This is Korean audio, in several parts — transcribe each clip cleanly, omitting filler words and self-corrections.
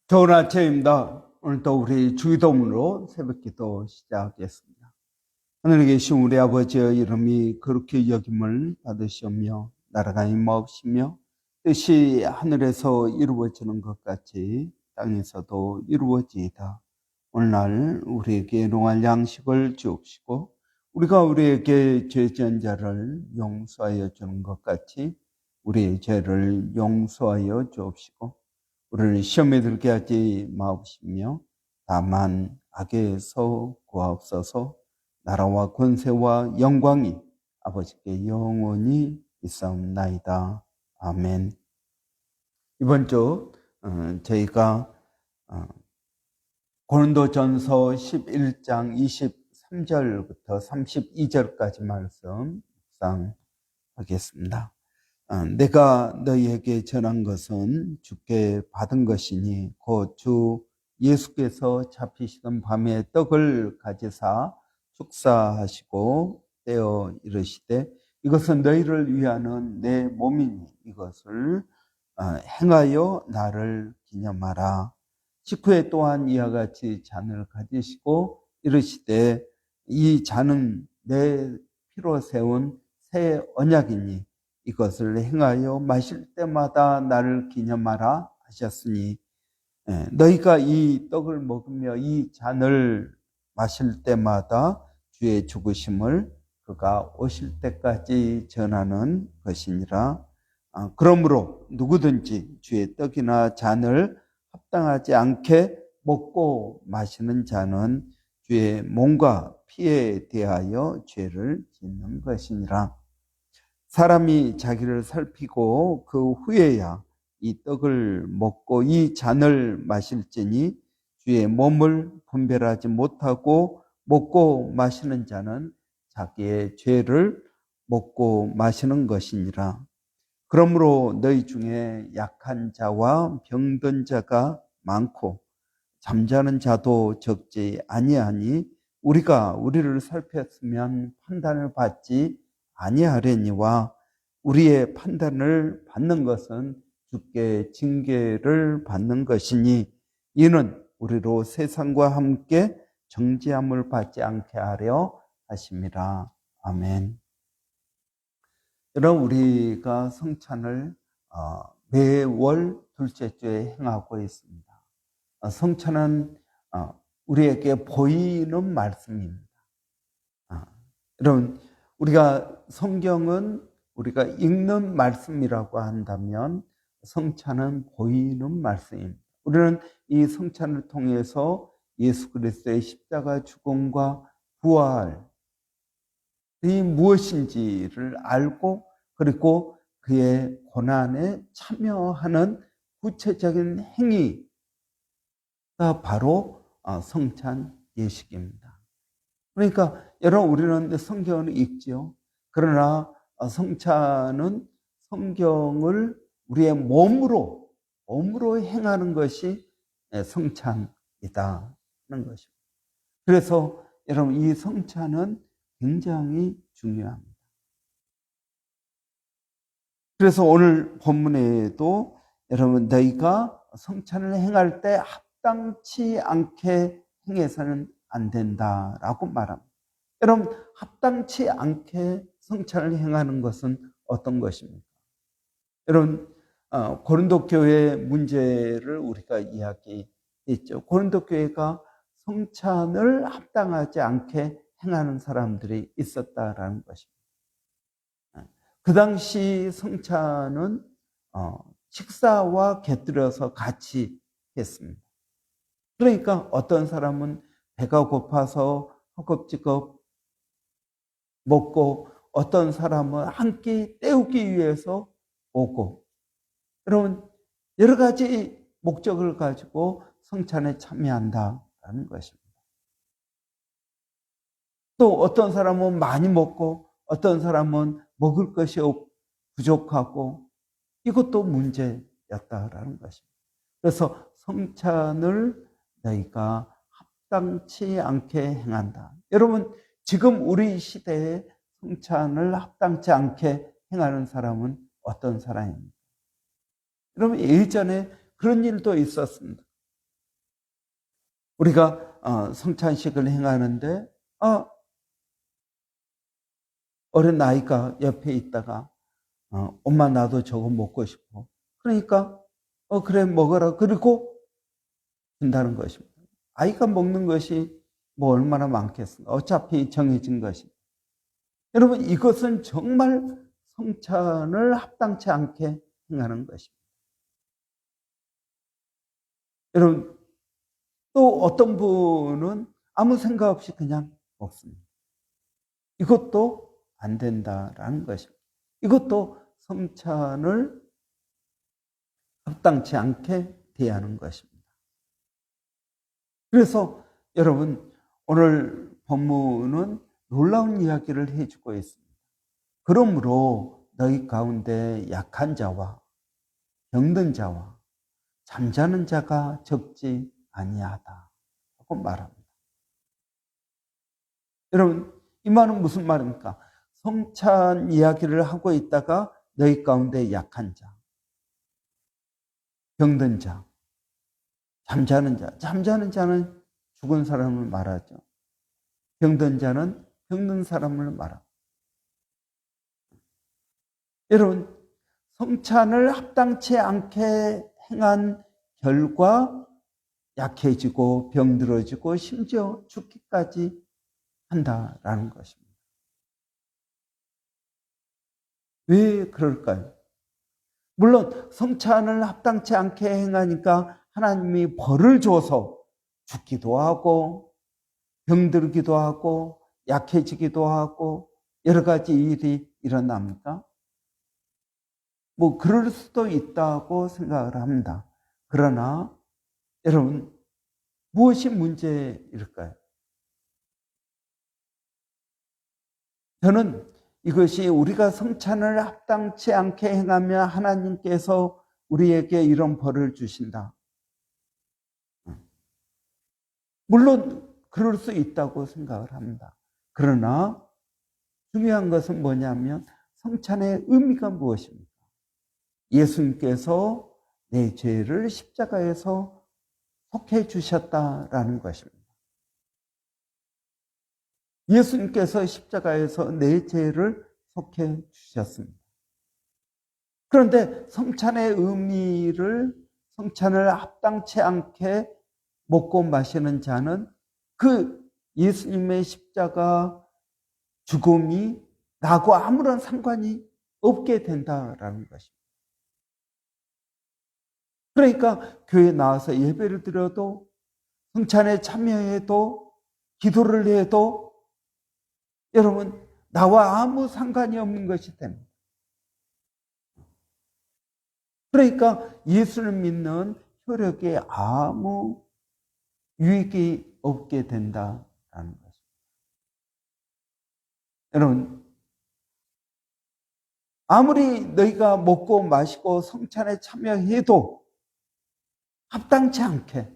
좋은 아침입니다. 오늘도 우리 주기도문으로 새벽기도 시작하겠습니다. 하늘에 계신 우리 아버지의 이름이 거룩히 여김을 받으시오며 나라가 임하옵시며 뜻이 하늘에서 이루어지는 것 같이 땅에서도 이루어지이다. 오늘날 우리에게 일용할 양식을 주옵시고 우리가 우리에게 죄 지은 자를 용서하여 주는 것 같이 우리의 죄를 용서하여 주옵시고 우리를 시험에 들게 하지 마옵시며 다만 악에서 구하옵소서. 나라와 권세와 영광이 아버지께 영원히 있사옵나이다. 아멘. 이번 주 저희가 고린도전서 11장 23절부터 32절까지 말씀 묵상하겠습니다. 내가 너희에게 전한 것은 주께 받은 것이니 곧 주 예수께서 잡히시던 밤에 떡을 가지사 축사하시고 떼어 이르시되 이것은 너희를 위하는 내 몸이니 이것을 행하여 나를 기념하라. 식후에 또한 이와 같이 잔을 가지시고 이르시되 이 잔은 내 피로 세운 새 언약이니 이것을 행하여 마실 때마다 나를 기념하라 하셨으니 너희가 이 떡을 먹으며 이 잔을 마실 때마다 주의 죽으심을 그가 오실 때까지 전하는 것이니라. 그러므로 누구든지 주의 떡이나 잔을 합당하지 않게 먹고 마시는 자는 주의 몸과 피에 대하여 죄를 짓는 것이니라. 사람이 자기를 살피고 그 후에야 이 떡을 먹고 이 잔을 마실지니 주의 몸을 분별하지 못하고 먹고 마시는 자는 자기의 죄를 먹고 마시는 것이니라. 그러므로 너희 중에 약한 자와 병든 자가 많고 잠자는 자도 적지 아니하니 우리가 우리를 살폈으면 판단을 받지 아니하려니와 우리의 판단을 받는 것은 주께 징계를 받는 것이니 이는 우리로 세상과 함께 정죄함을 받지 않게 하려 하심이라. 아멘. 여러분, 우리가 성찬을 매월 둘째 주에 행하고 있습니다. 성찬은 우리에게 보이는 말씀입니다. 여러분, 우리가 성경은 우리가 읽는 말씀이라고 한다면 성찬은 보이는 말씀입니다. 우리는 이 성찬을 통해서 예수 그리스도의 십자가 죽음과 부활이 무엇인지를 알고 그리고 그의 고난에 참여하는 구체적인 행위가 바로 성찬 예식입니다. 그러니까 여러분, 우리는 성경을 읽지요. 그러나 성찬은 성경을 우리의 몸으로 행하는 것이 성찬이다 하는 것입니다. 그래서 여러분, 이 성찬은 굉장히 중요합니다. 그래서 오늘 본문에도 여러분, 너희가 성찬을 행할 때 합당치 않게 행해서는 안 된다라고 말합니다. 여러분, 합당치 않게 성찬을 행하는 것은 어떤 것입니까? 여러분, 고린도 교회의 문제를 우리가 이야기했죠. 고린도 교회가 성찬을 합당하지 않게 행하는 사람들이 있었다라는 것입니다. 그 당시 성찬은 식사와 곁들여서 같이 했습니다. 그러니까 어떤 사람은 배가 고파서 허겁지겁 먹고 어떤 사람은 한 끼 때우기 위해서 오고, 여러분, 여러 가지 목적을 가지고 성찬에 참여한다라는 것입니다. 또 어떤 사람은 많이 먹고 어떤 사람은 먹을 것이 부족하고, 이것도 문제였다라는 것입니다. 그래서 성찬을 너희가 합당치 않게 행한다. 여러분, 지금 우리 시대에 성찬을 합당치 않게 행하는 사람은 어떤 사람입니까? 여러분, 예전에 그런 일도 있었습니다. 우리가 성찬식을 행하는데 어린 아이가 옆에 있다가 엄마 나도 저거 먹고 싶어. 그러니까 그래 먹어라. 그리고 준다는 것입니다. 아이가 먹는 것이 뭐 얼마나 많겠습니까? 어차피 정해진 것이. 여러분 이것은 정말 성찬을 합당치 않게 행하는 것입니다. 여러분 또 어떤 분은 아무 생각 없이 그냥 먹습니다. 이것도 안 된다라는 것입니다. 이것도 성찬을 합당치 않게 대하는 것입니다. 그래서 여러분 오늘 본문은 놀라운 이야기를 해주고 있습니다. 그러므로 너희 가운데 약한 자와 병든 자와 잠자는 자가 적지 아니하다 하고 말합니다. 여러분 이 말은 무슨 말입니까? 성찬 이야기를 하고 있다가 너희 가운데 약한 자, 병든 자, 잠자는 자. 잠자는 자는 죽은 사람을 말하죠. 병든 자는 병든 사람을 말합니다. 여러분 성찬을 합당치 않게 행한 결과 약해지고 병들어지고 심지어 죽기까지 한다라는 것입니다. 왜 그럴까요? 물론 성찬을 합당치 않게 행하니까 하나님이 벌을 줘서 죽기도 하고 병들기도 하고 약해지기도 하고 여러 가지 일이 일어납니까? 뭐 그럴 수도 있다고 생각을 합니다. 그러나 여러분 무엇이 문제일까요? 저는 이것이 우리가 성찬을 합당치 않게 행하면 하나님께서 우리에게 이런 벌을 주신다. 물론 그럴 수 있다고 생각을 합니다. 그러나 중요한 것은 뭐냐면 성찬의 의미가 무엇입니까? 예수님께서 내 죄를 십자가에서 속해 주셨다라는 것입니다. 예수님께서 십자가에서 내 죄를 속해 주셨습니다. 그런데 성찬의 의미를 성찬을 합당치 않게 먹고 마시는 자는 그 예수님의 십자가 죽음이 나하고 아무런 상관이 없게 된다라는 것입니다. 그러니까 교회에 나와서 예배를 드려도 성찬에 참여해도 기도를 해도 여러분 나와 아무 상관이 없는 것이 됩니다. 그러니까 예수를 믿는 효력에 아무 유익이 없게 된다라는 것입니다. 여러분 아무리 너희가 먹고 마시고 성찬에 참여해도 합당치 않게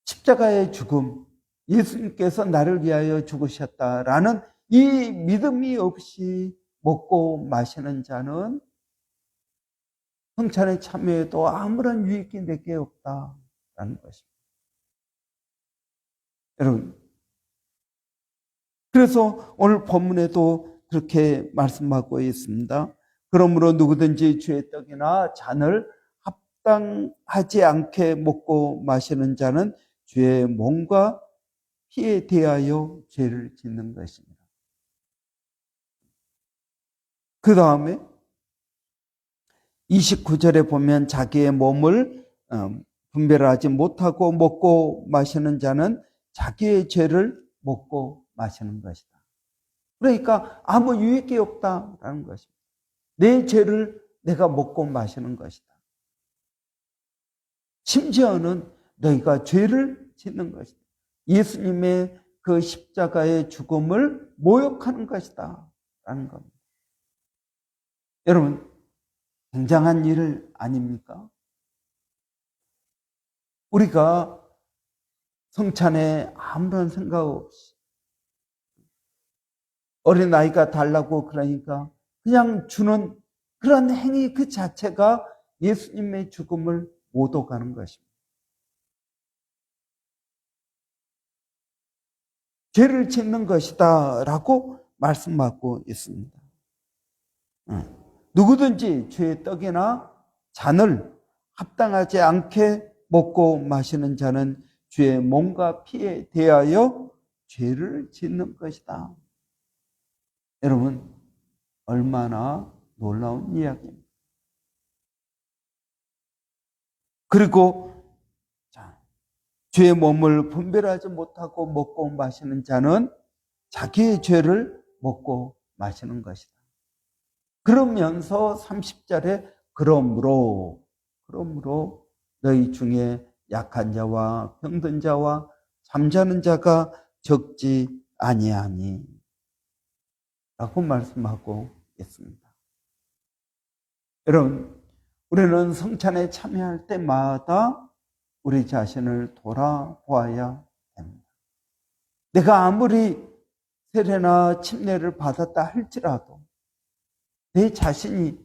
십자가의 죽음, 예수님께서 나를 위하여 죽으셨다라는 이 믿음이 없이 먹고 마시는 자는 성찬에 참여해도 아무런 유익이 내게 없다라는 것입니다. 여러분, 그래서 오늘 본문에도 그렇게 말씀하고 있습니다. 그러므로 누구든지 주의 떡이나 잔을 합당하지 않게 먹고 마시는 자는 주의 몸과 피에 대하여 죄를 짓는 것입니다. 그 다음에 29절에 보면 자기의 몸을 분별하지 못하고 먹고 마시는 자는 자기의 죄를 먹고 마시는 것이다. 그러니까 아무 유익이 없다라는 것입니다. 내 죄를 내가 먹고 마시는 것이다. 심지어는 너희가 죄를 짓는 것이다. 예수님의 그 십자가의 죽음을 모욕하는 것이다 라는 겁니다. 여러분 굉장한 일 아닙니까? 우리가 성찬에 아무런 생각 없이 어린아이가 달라고 그러니까 그냥 주는 그런 행위 그 자체가 예수님의 죽음을 모독하는 것입니다. 죄를 짓는 것이다 라고 말씀하고 있습니다. 누구든지 죄의 떡이나 잔을 합당하지 않게 먹고 마시는 자는 주의 몸과 피에 대하여 죄를 짓는 것이다. 여러분, 얼마나 놀라운 이야기입니다. 그리고 죄의 몸을 분별하지 못하고 먹고 마시는 자는 자기의 죄를 먹고 마시는 것이다. 그러면서 30절에 그러므로 너희 중에 약한 자와 병든 자와 잠자는 자가 적지 아니하니 라고 말씀하고 있습니다. 여러분, 우리는 성찬에 참여할 때마다 우리 자신을 돌아보아야 됩니다. 내가 아무리 세례나 침례를 받았다 할지라도 내 자신이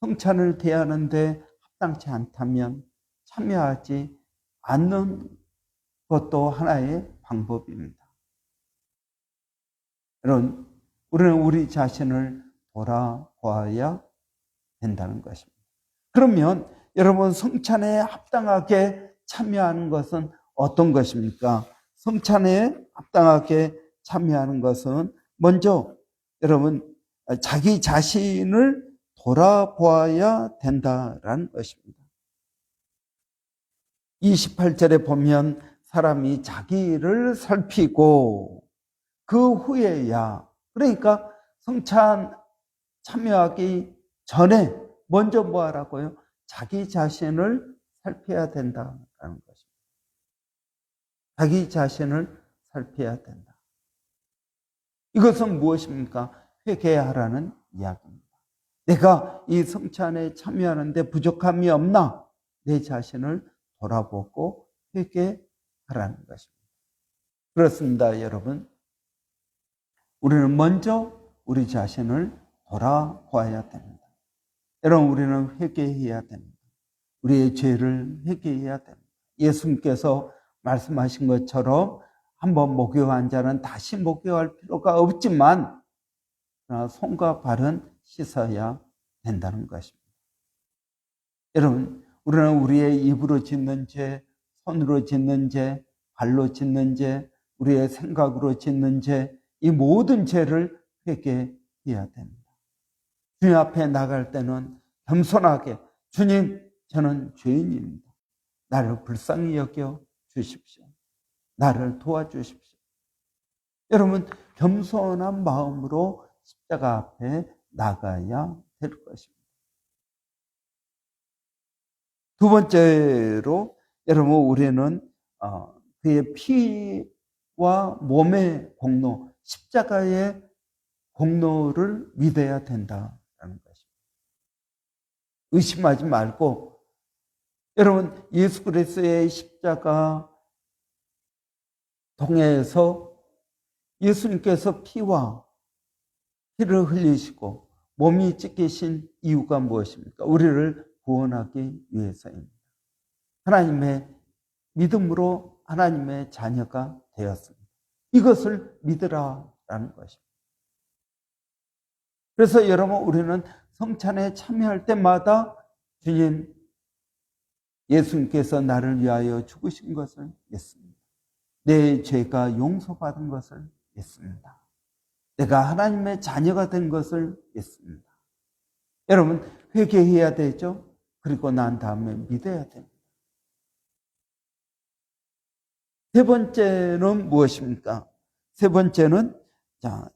성찬을 대하는데 합당치 않다면 참여하지 않는 것도 하나의 방법입니다. 여러분, 우리는 우리 자신을 돌아보아야 된다는 것입니다. 그러면 여러분, 성찬에 합당하게 참여하는 것은 어떤 것입니까? 성찬에 합당하게 참여하는 것은 먼저 여러분 자기 자신을 돌아보아야 된다라는 것입니다. 28절에 보면 사람이 자기를 살피고 그 후에야, 그러니까 성찬 참여하기 전에 먼저 뭐 하라고요? 자기 자신을 살펴야 된다는 것입니다. 자기 자신을 살펴야 된다. 이것은 무엇입니까? 회개하라는 이야기입니다. 내가 이 성찬에 참여하는데 부족함이 없나? 내 자신을 돌아보고 회개하라는 것입니다. 그렇습니다, 여러분. 우리는 먼저 우리 자신을 돌아보아야 됩니다. 여러분, 우리는 회개해야 됩니다. 우리의 죄를 회개해야 됩니다. 예수님께서 말씀하신 것처럼 한번 목욕한 자는 다시 목욕할 필요가 없지만 손과 발은 씻어야 된다는 것입니다. 여러분, 우리는 우리의 입으로 짓는 죄, 손으로 짓는 죄, 발로 짓는 죄, 우리의 생각으로 짓는 죄, 이 모든 죄를 회개해야 됩니다. 주님 앞에 나갈 때는 겸손하게, 주님, 저는 죄인입니다. 나를 불쌍히 여겨 주십시오. 나를 도와주십시오. 여러분, 겸손한 마음으로 십자가 앞에 나가야 될 것입니다. 두 번째로 여러분, 우리는 그의 피와 몸의 공로, 십자가의 공로를 믿어야 된다는 것입니다. 의심하지 말고, 여러분, 예수 그리스도의 십자가 동해에서 예수님께서 피를 흘리시고 몸이 찢기신 이유가 무엇입니까? 우리를 구원하기 위해서입니다. 하나님의 믿음으로 하나님의 자녀가 되었습니다. 이것을 믿으라라는 것입니다. 그래서 여러분, 우리는 성찬에 참여할 때마다 주님, 예수님께서 나를 위하여 죽으신 것을 믿습니다. 내 죄가 용서받은 것을 믿습니다. 내가 하나님의 자녀가 된 것을 믿습니다. 여러분, 회개해야 되죠? 그리고 난 다음에 믿어야 됩니다. 세 번째는 무엇입니까? 세 번째는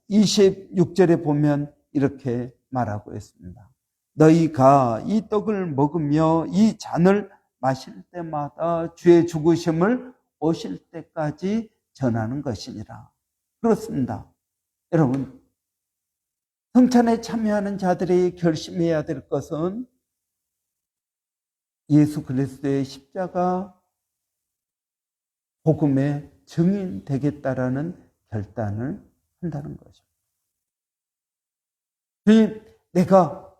26절에 보면 이렇게 말하고 있습니다. 너희가 이 떡을 먹으며 이 잔을 마실 때마다 주의 죽으심을 오실 때까지 전하는 것이니라. 그렇습니다. 여러분, 성찬에 참여하는 자들이 결심해야 될 것은 예수 그리스도의 십자가 복음의 증인 되겠다라는 결단을 한다는 거죠. 주님, 내가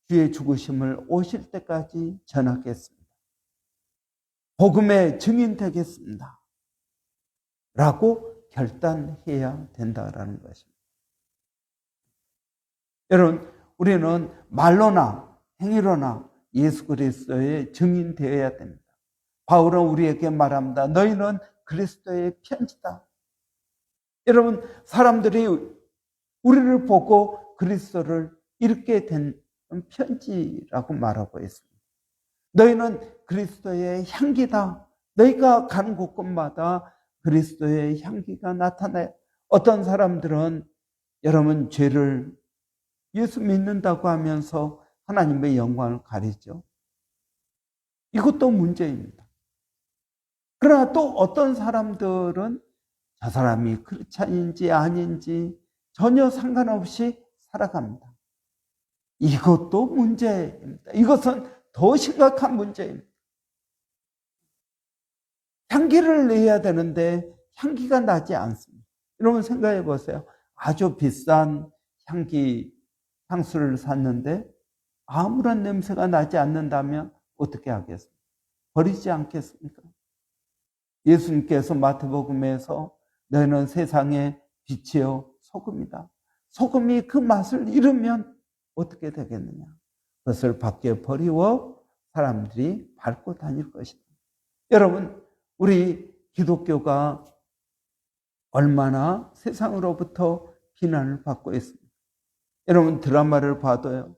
주의 죽으심을 오실 때까지 전하겠습니다. 복음의 증인 되겠습니다. 라고 결단해야 된다라는 것입니다. 여러분, 우리는 말로나 행위로나 예수 그리스도의 증인 되어야 됩니다. 바울은 우리에게 말합니다. 너희는 그리스도의 편지다. 여러분, 사람들이 우리를 보고 그리스도를 읽게 된 편지라고 말하고 있습니다. 너희는 그리스도의 향기다. 너희가 가는 곳곳마다 그리스도의 향기가 나타나요. 어떤 사람들은 여러분 죄를 예수 믿는다고 하면서 하나님의 영광을 가리죠. 이것도 문제입니다. 그러나 또 어떤 사람들은 저 사람이 크리스찬인지 아닌지 전혀 상관없이 살아갑니다. 이것도 문제입니다. 이것은 더 심각한 문제입니다. 향기를 내야 되는데 향기가 나지 않습니다. 여러분 생각해 보세요. 아주 비싼 향수를 샀는데 아무런 냄새가 나지 않는다면 어떻게 하겠습니까? 버리지 않겠습니까? 예수님께서 마태복음에서 너희는 세상의 빛이요 소금이다. 소금이 그 맛을 잃으면 어떻게 되겠느냐? 그것을 밖에 버리워 사람들이 밟고 다닐 것이다. 여러분, 우리 기독교가 얼마나 세상으로부터 비난을 받고 있습니다. 여러분, 드라마를 봐도요,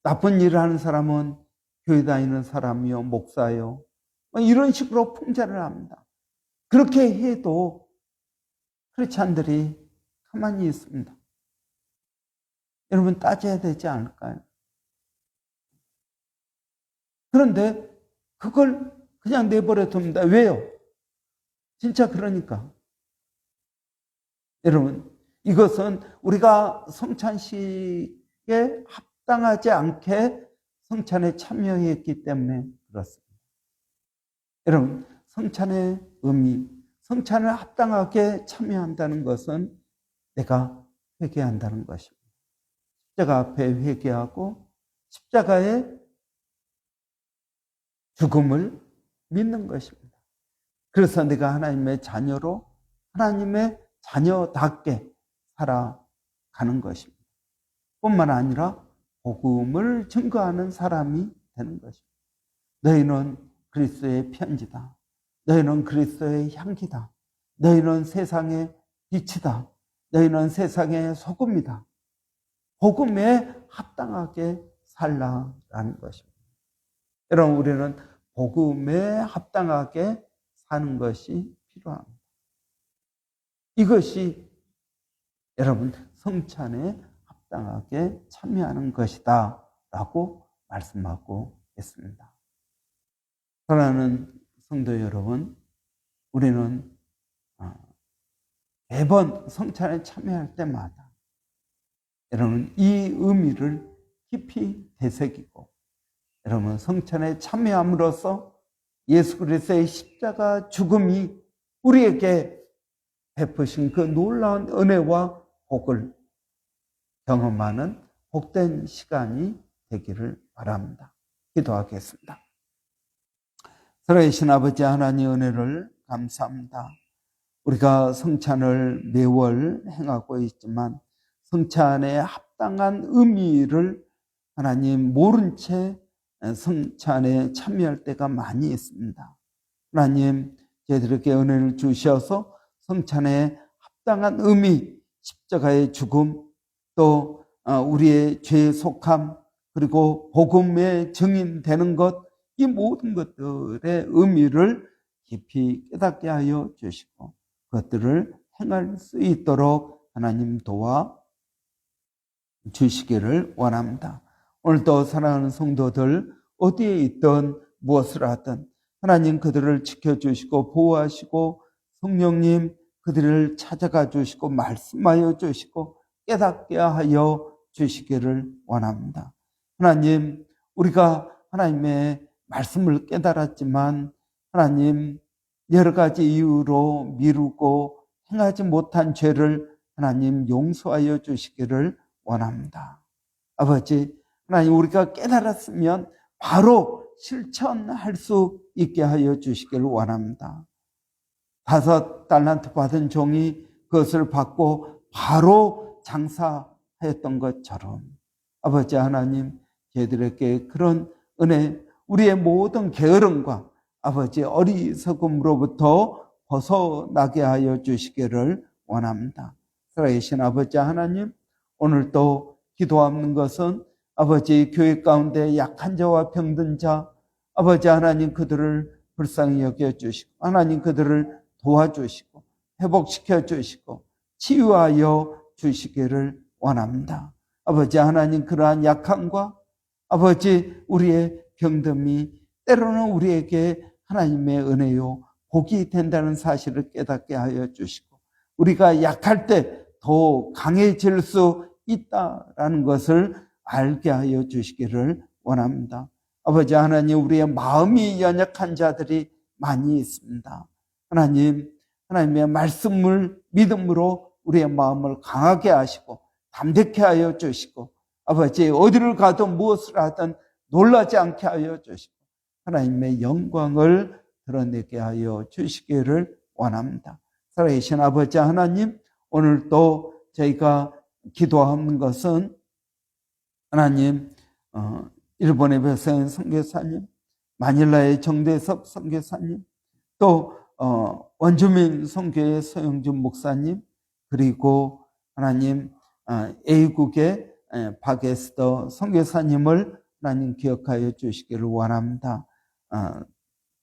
나쁜 일을 하는 사람은 교회 다니는 사람이요, 목사요, 이런 식으로 풍자를 합니다. 그렇게 해도 크리스찬들이 가만히 있습니다. 여러분, 따져야 되지 않을까요? 그런데 그걸 그냥 내버려 둡니다. 왜요? 진짜 그러니까. 여러분, 이것은 우리가 성찬식에 합당하지 않게 성찬에 참여했기 때문에 그렇습니다. 여러분, 성찬의 의미, 성찬을 합당하게 참여한다는 것은 내가 회개한다는 것입니다. 십자가 앞에 회개하고 십자가의 죽음을 믿는 것입니다. 그래서 내가 하나님의 자녀로 하나님의 자녀답게 살아가는 것입니다. 뿐만 아니라 복음을 증거하는 사람이 되는 것입니다. 너희는 그리스도의 편지다. 너희는 그리스도의 향기다. 너희는 세상의 빛이다. 너희는 세상의 소금이다. 복음에 합당하게 살라라는 것입니다. 여러분, 우리는 복음에 합당하게 사는 것이 필요합니다. 이것이 여러분 성찬에 합당하게 참여하는 것이다 라고 말씀하고 있습니다. 사랑하는 성도 여러분, 우리는 매번 성찬에 참여할 때마다 여러분 이 의미를 깊이 되새기고 여러분 성찬에 참여함으로써 예수 그리스도의 십자가 죽음이 우리에게 베푸신 그 놀라운 은혜와 복을 경험하는 복된 시간이 되기를 바랍니다. 기도하겠습니다. 살아계신 아버지 하나님 은혜를 감사합니다. 우리가 성찬을 매월 행하고 있지만 성찬에 합당한 의미를 하나님 모른 채 성찬에 참여할 때가 많이 있습니다. 하나님 저희들에게 은혜를 주셔서 성찬에 합당한 의미, 십자가의 죽음, 또 우리의 죄의 속함, 그리고 복음의 증인되는 것, 이 모든 것들의 의미를 깊이 깨닫게 하여 주시고 그것들을 행할 수 있도록 하나님 도와 주시기를 원합니다. 오늘도 사랑하는 성도들 어디에 있든 무엇을 하든 하나님 그들을 지켜주시고 보호하시고 성령님 그들을 찾아가 주시고 말씀하여 주시고 깨닫게 하여 주시기를 원합니다. 하나님, 우리가 하나님의 말씀을 깨달았지만 하나님 여러 가지 이유로 미루고 행하지 못한 죄를 하나님 용서하여 주시기를 원합니다. 아버지, 하나님 우리가 깨달았으면 바로 실천할 수 있게 하여 주시기를 원합니다. 5달란트 받은 종이 그것을 받고 바로 장사했던 것처럼 아버지 하나님, 저희들에게 그런 은혜, 우리의 모든 게으름과 아버지 어리석음으로부터 벗어나게 하여 주시기를 원합니다. 살아계신 아버지 하나님, 오늘도 기도하는 것은 아버지 교회 가운데 약한 자와 병든 자, 아버지 하나님 그들을 불쌍히 여겨주시고 하나님 그들을 도와주시고 회복시켜 주시고 치유하여 주시기를 원합니다. 아버지 하나님, 그러한 약함과 아버지 우리의 병듦이 때로는 우리에게 하나님의 은혜요 복이 된다는 사실을 깨닫게 하여 주시고 우리가 약할 때 더 강해질 수 있다라는 것을 알게 하여 주시기를 원합니다. 아버지 하나님, 우리의 마음이 연약한 자들이 많이 있습니다. 하나님, 하나님의 말씀을 믿음으로 우리의 마음을 강하게 하시고 담대케 하여 주시고 아버지 어디를 가도 무엇을 하든 놀라지 않게 하여 주시고 하나님의 영광을 드러내게 하여 주시기를 원합니다. 살아계신 아버지 하나님, 오늘도 저희가 기도하는 것은 하나님, 일본의 배세현 선교사님, 마닐라의 정대섭 선교사님, 또 원주민 선교의 서영준 목사님, 그리고 하나님 A국의 박에스더 선교사님을 하나님 기억하여 주시기를 원합니다.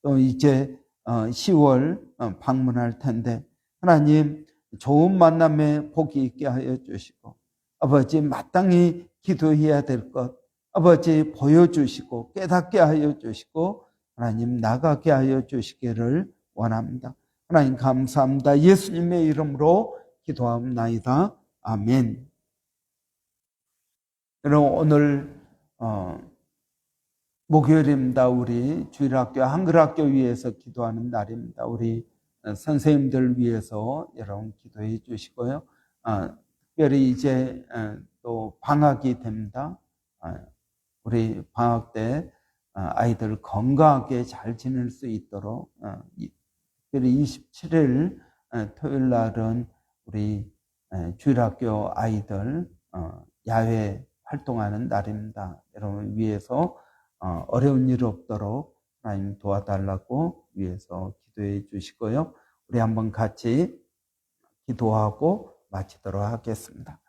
또 이제 10월 방문할 텐데 하나님 좋은 만남에 복이 있게 하여 주시고 아버지 마땅히 기도해야 될 것 아버지 보여주시고 깨닫게 하여 주시고 하나님 나가게 하여 주시기를 원합니다. 하나님 감사합니다. 예수님의 이름으로 기도합나이다. 아멘. 여러분, 오늘 목요일입니다. 우리 주일학교 한글학교 위해서 기도하는 날입니다. 우리 선생님들 위해서 여러분 기도해 주시고요. 특별히 이제 또 방학이 됩니다. 우리 방학 때 아이들 건강하게 잘 지낼 수 있도록 특별히 27일 토요일 날은 우리 주일학교 아이들 야외 활동하는 날입니다. 여러분 위해서 어려운 일 없도록 하나님 도와달라고 위해서 기도해 주시고요. 우리 한번 같이 기도하고 마치도록 하겠습니다.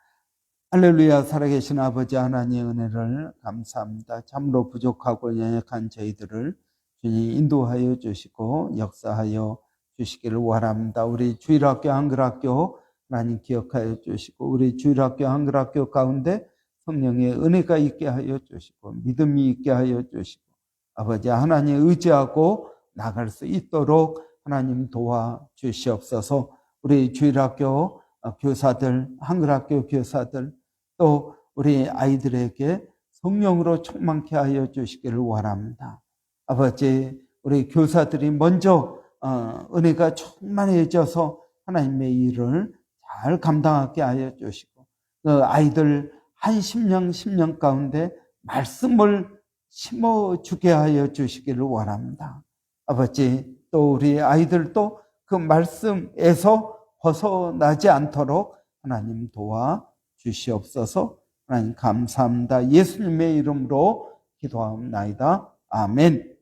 할렐루야. 살아계신 아버지 하나님의 은혜를 감사합니다. 참으로 부족하고 연약한 저희들을 주님 인도하여 주시고 역사하여 주시기를 원합니다. 우리 주일학교 한글학교 하나님 기억하여 주시고 우리 주일학교 한글학교 가운데 성령의 은혜가 있게 하여 주시고 믿음이 있게 하여 주시고 아버지 하나님 의지하고 나갈 수 있도록 하나님 도와주시옵소서. 우리 주일학교 교사들, 한글학교 교사들 또 우리 아이들에게 성령으로 충만케 하여 주시기를 원합니다. 아버지 우리 교사들이 먼저 은혜가 충만해져서 하나님의 일을 잘 감당하게 하여 주시고 그 아이들 한 10년 가운데 말씀을 심어주게 하여 주시기를 원합니다. 아버지 또 우리 아이들도 그 말씀에서 벗어나지 않도록 하나님 도와주시옵소서. 하나님 감사합니다. 예수님의 이름으로 기도하옵나이다. 아멘.